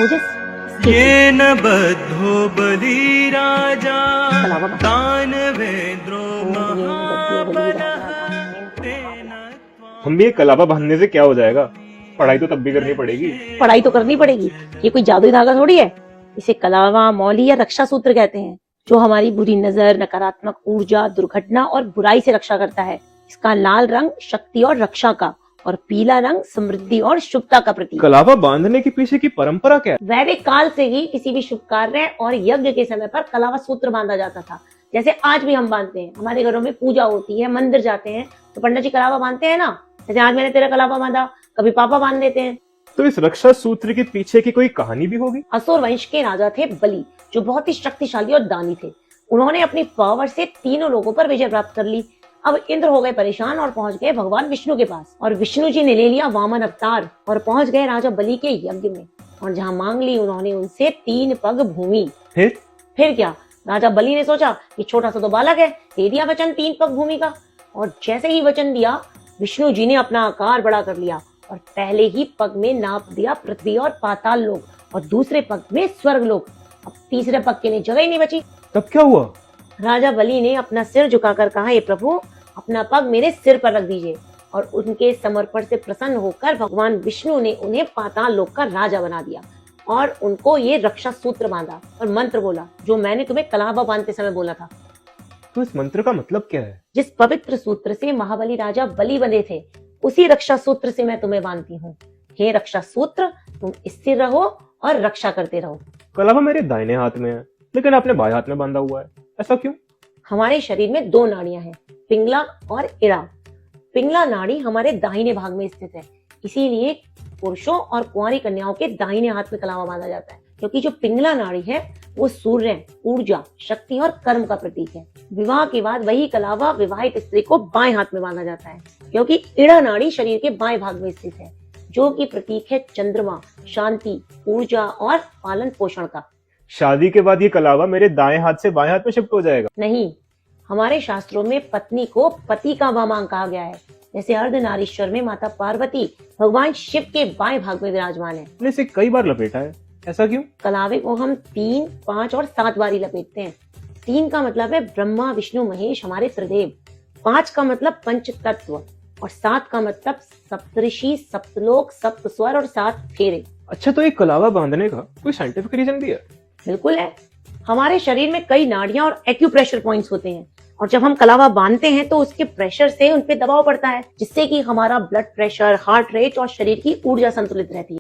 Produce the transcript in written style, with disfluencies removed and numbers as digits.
मुझे ये न बद्धो बलि राजा कलावा दानवेंद्रो हम भी एक कलावा बांधने से क्या हो जाएगा? पढ़ाई तो तब भी करनी पड़ेगी। पढ़ाई तो करनी पड़ेगी, ये कोई जादुई धागा थोड़ी है। इसे कलावा, मौली या रक्षा सूत्र कहते हैं, जो हमारी बुरी नजर, नकारात्मक ऊर्जा, दुर्घटना और बुराई से रक्षा करता है। इसका लाल रंग शक्ति और रक्षा का, और पीला रंग समृद्धि और शुभता का प्रतीक। कलावा बांधने के पीछे की परंपरा क्या है? वैदिक काल से ही किसी भी शुभ कार्य और यज्ञ के समय पर कलावा सूत्र बांधा जाता था। जैसे आज भी हम बांधते हैं, हमारे घरों में पूजा होती है, मंदिर जाते हैं तो पंडित जी कलावा बांधते हैं ना। जैसे आज मैंने तेरा कलावा बांधा, कभी पापा बांध देते हैं। तो इस रक्षा सूत्र के पीछे की कोई कहानी भी होगी? असुर वंश के राजा थे बलि, जो बहुत ही शक्तिशाली और दानी थे। उन्होंने अपनी पावर से तीनों लोगों पर विजय प्राप्त कर ली। अब इंद्र हो गए परेशान और पहुंच गए भगवान विष्णु के पास, और विष्णु जी ने ले लिया वामन अवतार और पहुंच गए राजा बलि के यज्ञ में, और जहां मांग ली उन्होंने उनसे 3 पग भूमि। फिर क्या, राजा बलि ने सोचा कि छोटा सा तो बालक है, दे दिया वचन 3 पग भूमि का। और जैसे ही वचन दिया, विष्णु जी ने अपना आकार बड़ा कर लिया और पहले ही पग में नाप दिया पृथ्वी और पाताल लोक, और दूसरे पग में स्वर्ग लोक। अब तीसरे पग के लिए जगह ही नहीं बची। तब क्या हुआ? राजा बलि ने अपना सिर झुकाकर कहा, हे प्रभु, अपना पग मेरे सिर पर रख दीजिए। और उनके समर्पण से प्रसन्न होकर भगवान विष्णु ने उन्हें पाताल लोक का राजा बना दिया, और उनको ये रक्षा सूत्र बांधा और मंत्र बोला, जो मैंने तुम्हें कलावा बांधते समय बोला था। तो इस मंत्र का मतलब क्या है? जिस पवित्र सूत्र से महाबली राजा बलि बंधे थे, उसी रक्षा सूत्र से मैं तुम्हें बांधती हूँ। हे रक्षा सूत्र, तुम स्थिर रहो और रक्षा करते रहो। कलावा मेरे दाहिने हाथ में है, लेकिन आपने बाएं हाथ में बांधा हुआ है, ऐसा क्यों? हमारे शरीर में 2 नाड़ियां हैं, पिंगला और इड़ा। पिंगला नाड़ी हमारे दाहिने भाग में स्थित है, इसीलिए पुरुषों और कुंवारी कन्याओं के दाहिने हाथ में कलावा बांधा जाता है, क्योंकि जो पिंगला नाड़ी है वो सूर्य, ऊर्जा, शक्ति और कर्म का प्रतीक है। विवाह के बाद वही कलावा विवाहित स्त्री को बाएं हाथ में बांधा जाता है, क्योंकि इड़ा नाड़ी शरीर के बाएं भाग में स्थित है, जो कि प्रतीक है चंद्रमा, शांति, ऊर्जा और पालन पोषण का। शादी के बाद ये कलावा मेरे दाएं हाथ से बाएं हाथ में शिफ्ट हो जाएगा? नहीं, हमारे शास्त्रों में पत्नी को पति का वामांग कहा गया है। जैसे अर्धनारीश्वर में माता पार्वती भगवान शिव के बाएं भाग में विराजमान है। मैंने इसे कई बार लपेटा है, ऐसा क्यों? कलावे को हम 3, 5 और 7 बारी लपेटते हैं। 3 का मतलब है ब्रह्मा विष्णु महेश, हमारे त्रिदेव। 5 का मतलब पंच तत्व, और 7 का मतलब सप्तऋषि, सप्तलोक, सप्त स्वर और 7 फेरे। अच्छा, तो एक कलावा बांधने का कोई साइंटिफिक रीजन भी है? बिल्कुल है। हमारे शरीर में कई नाड़ियां और एक्यूप्रेशर पॉइंट्स होते हैं, और जब हम कलावा बांधते हैं तो उसके प्रेशर से उन पे दबाव पड़ता है, जिससे कि हमारा ब्लड प्रेशर, हार्ट रेट और शरीर की ऊर्जा संतुलित रहती है।